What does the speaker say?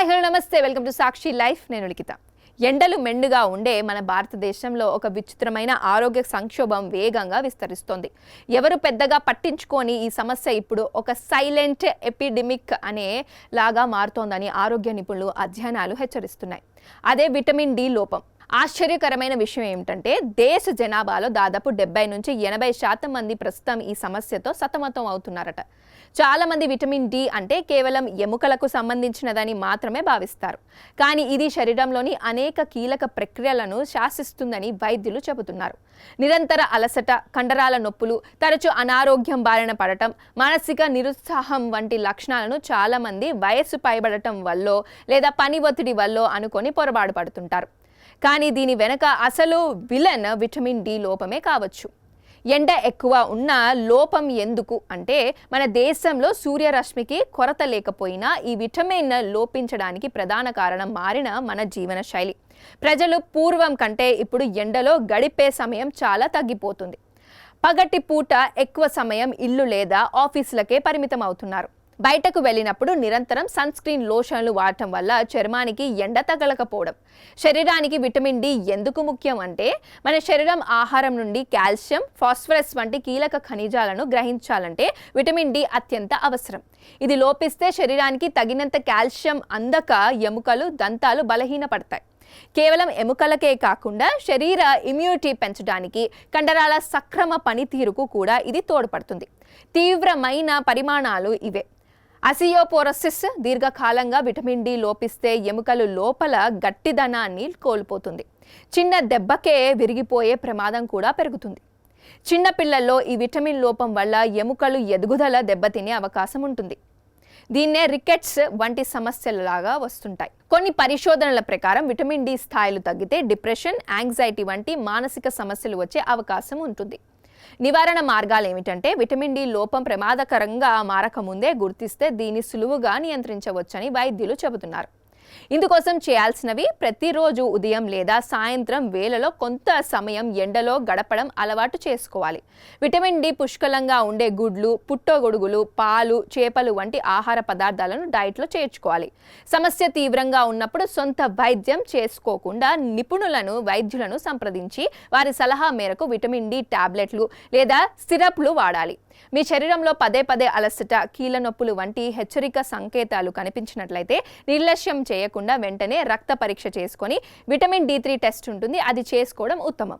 Hi hello నమస్తే welcome to Sakshi life నేను లిఖిత. ఎండలు మెండుగా ఉండే మన భారతదేశంలో ఒక విచిత్రమైన ఆరోగ్య సంక్షోభం వేగంగా విస్తరిస్తోంది. ఎవరు పెద్దగా పట్టించుకొని ఈ సమస్య ఇప్పుడు ఒక సైలెంట్ ఎపిడెమిక్ అనే లాగా మారుతోందని ఆరోగ్య నిపుణులు అధ్యయనాలు హెచ్చరిస్తున్నాయి. అదే విటమిన్ డి లోపం. ఆశ్చర్యకరమైన విషయం ఏమిటంటే దేశ జనాభాలో దాదాపు 70 నుంచి 80% మంది ప్రస్తుతం ఈ సమస్యతో సతమతం అవుతున్నారట. చాలా మంది విటమిన్ డి అంటే కేవలం ఎముకలకు సంబంధించినదని మాత్రమే భావిస్తారు. కానీ ఇది శరీరంలోని అనేక కీలక ప్రక్రియలను శాసిస్తుందని వైద్యులు చెబుతున్నారు. నిరంతర అలసట, కండరాల నొప్పులు, తరచూ అనారోగ్యం బారిన పడటం, మానసిక నిరుత్సాహం వంటి లక్షణాలను చాలా మంది వయస్సు పైబడటం వల్లో లేదా పని ఒత్తిడి వల్లో అనుకొని పొరపాటు పడుతుంటారు. కానీ దీని వెనక అసలు విలన్ విటమిన్ డి లోపమే కావచ్చు. ఎండ ఎక్కువ ఉన్న లోపం ఎందుకు అంటే మన దేశంలో సూర్యరశ్మికి కొరత లేకపోయినా ఈ విటమిన్ లోపించడానికి ప్రధాన కారణం మారిన మన జీవన శైలి. ప్రజలు పూర్వం కంటే ఇప్పుడు ఎండలో గడిపే సమయం చాలా తగ్గిపోతుంది. పగటి పూట ఎక్కువ సమయం ఇల్లు లేదా ఆఫీసులకే పరిమితం అవుతున్నారు. బయటకు వెళ్ళినప్పుడు నిరంతరం సన్ స్క్రీన్ లోషన్లు వాడటం వల్ల చర్మానికి ఎండ తగలకపోవడం. శరీరానికి విటమిన్ డి ఎందుకు ముఖ్యం అంటే మన శరీరం ఆహారం నుండి కాల్షియం, ఫాస్ఫరస్ వంటి కీలక ఖనిజాలను గ్రహించాలంటే విటమిన్ డి అత్యంత అవసరం. ఇది లోపిస్తే శరీరానికి తగినంత కాల్షియం అందక ఎముకలు, దంతాలు బలహీనపడతాయి. కేవలం ఎముకలకే కాకుండా శరీర ఇమ్యూనిటీ పెంచడానికి, కండరాల సక్రమ పనితీరుకు కూడా ఇది తోడ్పడుతుంది. తీవ్రమైన పరిమాణాలు ఇవే. ఆస్టియోపోరోసిస్ దీర్ఘకాలంగా విటమిన్ డి లోపిస్తే ఎముకలు లోపల గట్టిదనాన్ని కోల్పోతుంది. చిన్న దెబ్బకే విరిగిపోయే ప్రమాదం కూడా పెరుగుతుంది. చిన్న పిల్లల్లో ఈ విటమిన్ లోపం వల్ల ఎముకలు ఎదుగుదల దెబ్బతినే అవకాశం ఉంటుంది. దీన్నే రికెట్స్ వంటి సమస్యలలాగా వస్తుంటాయి. కొన్ని పరిశోధనల ప్రకారం విటమిన్ డి స్థాయిలు తగ్గితే డిప్రెషన్, యాంగ్జైటీ వంటి మానసిక సమస్యలు వచ్చే అవకాశం ఉంటుంది. నివారణ మార్గాలు ఏమిటంటే విటమిన్ డి లోపం ప్రమాదకరంగా మారకముందే గుర్తిస్తే దీన్ని సులువుగా నియంత్రించవచ్చని వైద్యులు చెబుతున్నారు. ఇందుకోసం చేయాల్సినవి ప్రతిరోజు ఉదయం లేదా సాయంత్రం వేళలో కొంత సమయం ఎండలో గడపడం అలవాటు చేసుకోవాలి. విటమిన్ డి పుష్కలంగా ఉండే గుడ్లు, పుట్టగొడుగులు, పాలు, చేపలు వంటి ఆహార పదార్థాలను డైట్లో చేర్చుకోవాలి. సమస్య తీవ్రంగా ఉన్నప్పుడు సొంత వైద్యం చేసుకోకుండా వైద్యులను సంప్రదించి వారి సలహా మేరకు విటమిన్ డి టాబ్లెట్లు లేదా సిరప్లు వాడాలి. మీ శరీరంలో పదే పదే అలసట, కీళ్ళ నొప్పులు వంటి హెచ్చరిక సంకేతాలు కనిపించినట్లయితే నిర్లక్ష్యం చేయకుండా వెంటనే రక్త పరీక్ష చేసుకొని విటమిన్ డి3 టెస్ట్ ఉంటుంది, అది చేసుకోవడం ఉత్తమం.